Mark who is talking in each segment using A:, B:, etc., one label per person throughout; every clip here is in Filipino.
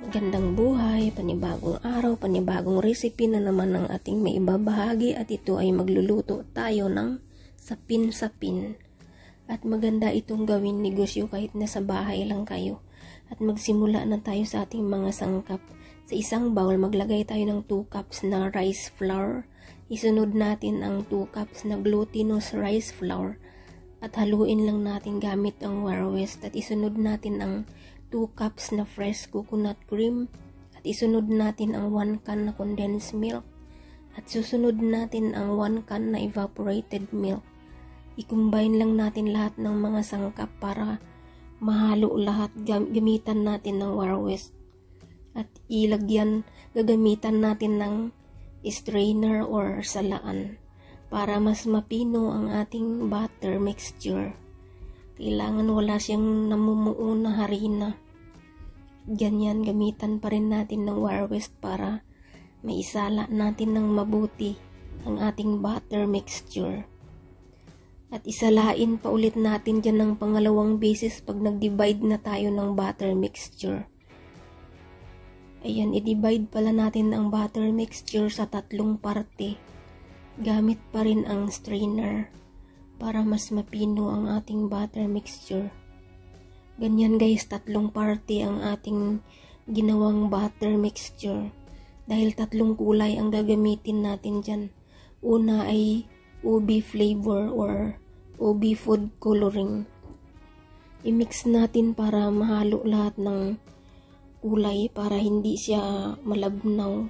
A: Magandang buhay, panibagong araw, panibagong recipe na naman ang ating may ibabahagi at ito ay magluluto tayo ng sapin-sapin. At maganda itong gawin negosyo kahit nasa bahay lang kayo. At magsimula na tayo sa ating mga sangkap. Sa isang bowl, maglagay tayo ng 2 cups na rice flour. Isunod natin ang 2 cups na glutinous rice flour. At haluin lang natin gamit ang wire whisk. At isunod natin ang 2 cups na fresh coconut cream. At isunod natin ang 1 can na condensed milk. At susunod natin ang 1 can na evaporated milk. I-combine lang natin lahat ng mga sangkap para mahalo lahat. Gamitan natin ng wire whisk. At gagamitan natin ng strainer or salaan para mas mapino ang ating butter mixture. Kailangan wala siyang namumuo na harina. Ganyan, gamitan pa rin natin ng wire whisk para maisala natin ng mabuti ang ating butter mixture. At isalain pa ulit natin dyan ng pangalawang beses pag nag-divide na tayo ng butter mixture. Ayan, i-divide pala natin ang butter mixture sa 3 parte. Gamit pa rin ang strainer para mas mapino ang ating butter mixture. Ganyan guys, 3 parte ang ating ginawang butter mixture. Dahil 3 kulay ang gagamitin natin dyan. Una ay ubi flavor or ubi food coloring. I-mix natin para mahalo lahat ng kulay para hindi siya malabnaw.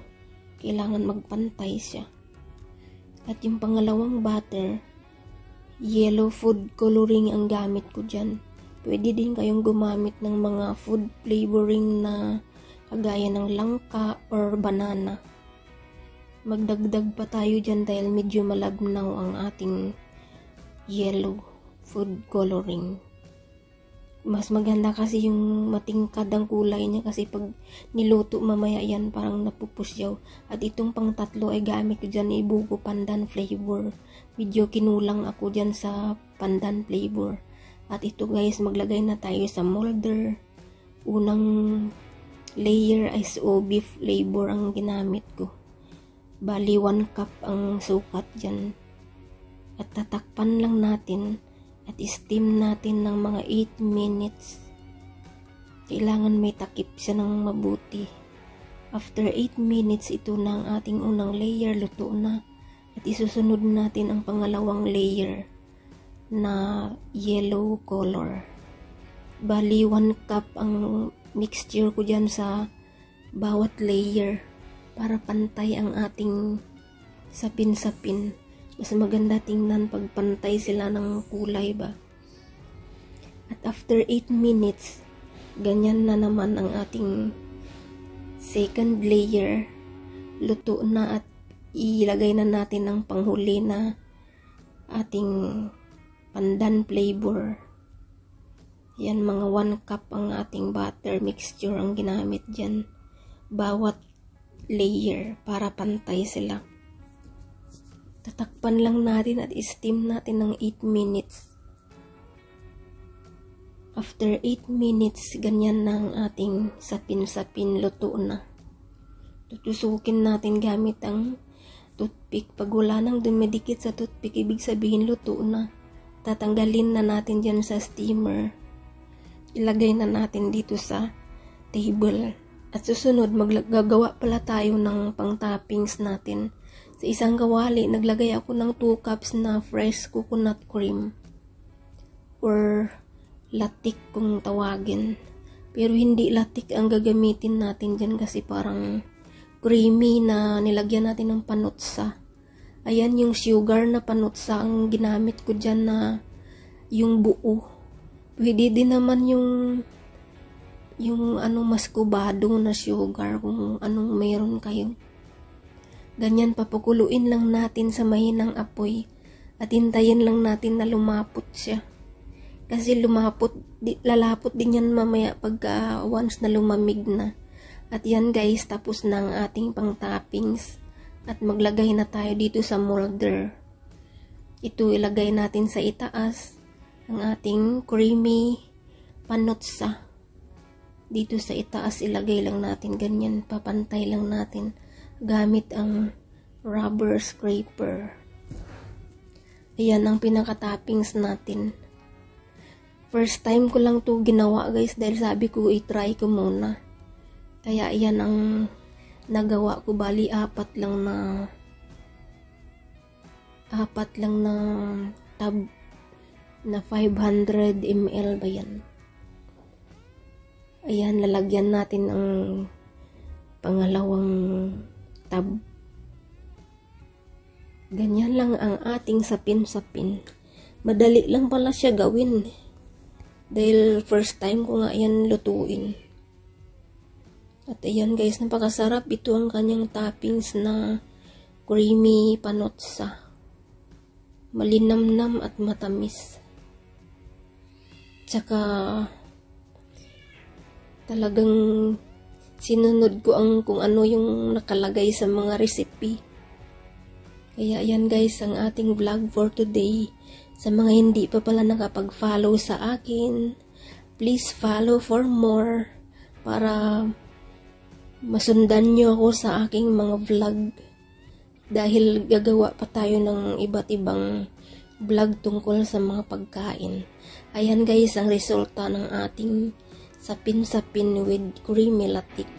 A: Kailangan magpantay siya. At yung pangalawang butter, yellow food coloring ang gamit ko dyan. Pwede din kayong gumamit ng mga food flavoring na kagaya ng langka or banana. Magdagdag pa tayo dyan dahil medyo malabnaw ang ating yellow food coloring. Mas maganda kasi yung matingkad ang kulay niya kasi pag niluto mamaya yan parang napupusyaw. At itong pang 3 ay gamit ko dyan ibuko pandan flavor. Medyo kinulang ako dyan sa pandan flavor. At ito guys, maglagay na tayo sa molder. Unang layer ay ubi flavor ang ginamit ko. Bali 1 cup ang sukat dyan. At tatakpan lang natin. At steam natin ng mga 8 minutes. Kailangan may takip siya ng mabuti. After 8 minutes, ito na ang ating unang layer, luto na. At isusunod natin ang pangalawang layer na yellow color. Bali 1 cup ang mixture ko dyan sa bawat layer para pantay ang ating sapin-sapin. Mas maganda tingnan pag pantay sila ng kulay ba. At after 8 minutes, ganyan na naman ang ating second layer. Luto na at ilagay na natin ang panghuli na ating pandan flavor. Yan, mga 1 cup ang ating butter mixture ang ginamit dyan. Bawat layer para pantay sila. Tatakpan lang natin at steam natin ng 8 minutes. After 8 minutes, ganyan na ang ating sapin-sapin, luto na. Tutusukin natin gamit ang toothpick. Pag wala nang dumidikit sa toothpick, ibig sabihin luto na. Tatanggalin na natin dyan sa steamer. Ilagay na natin dito sa table. At susunod, gagawa pala tayo ng pang-toppings natin. Sa isang kawali, naglagay ako ng 2 cups na fresh coconut cream or latik kung tawagin. Pero hindi latik ang gagamitin natin dyan kasi parang creamy na nilagyan natin ng panutsa. Ayan yung sugar na panutsa ang ginamit ko dyan na yung buo. Pwede din naman yung maskubado na sugar kung anong mayroon kayo. Ganyan, papakuluin lang natin sa mahinang apoy at hintayin lang natin na lumapot siya. Kasi lalapot din yan mamaya pagka once na lumamig na. At yan guys, tapos na ang ating pang toppings. At maglagay na tayo dito sa molder. Ito ilagay natin sa itaas ang ating creamy panutsa. Dito sa itaas ilagay lang natin ganyan, papantay lang natin gamit ang rubber scraper. Ayan ang pinaka-toppings natin. First time ko lang to ginawa guys dahil sabi ko i-try ko muna. Kaya ayan ang nagawa ko, bali apat lang na tub na 500 ml ba yan. Ayan, lalagyan natin ang pangalawang tub. Ganyan lang ang ating sapin-sapin. Madali lang pala siya gawin. Dahil first time ko nga yan lutuin. At ayan guys, napakasarap. Ito ang kanyang toppings na creamy panotsa. Malinamnam at matamis. Tsaka talagang sinunod ko kung ano yung nakalagay sa mga recipe. Kaya yan guys ang ating vlog for today. Sa mga hindi pa pala nakapag-follow sa akin, please follow for more para masundan nyo ako sa aking mga vlog. Dahil gagawa pa tayo ng iba't ibang vlog tungkol sa mga pagkain. Ayan guys ang resulta ng ating sapin-sapin with creamy latik.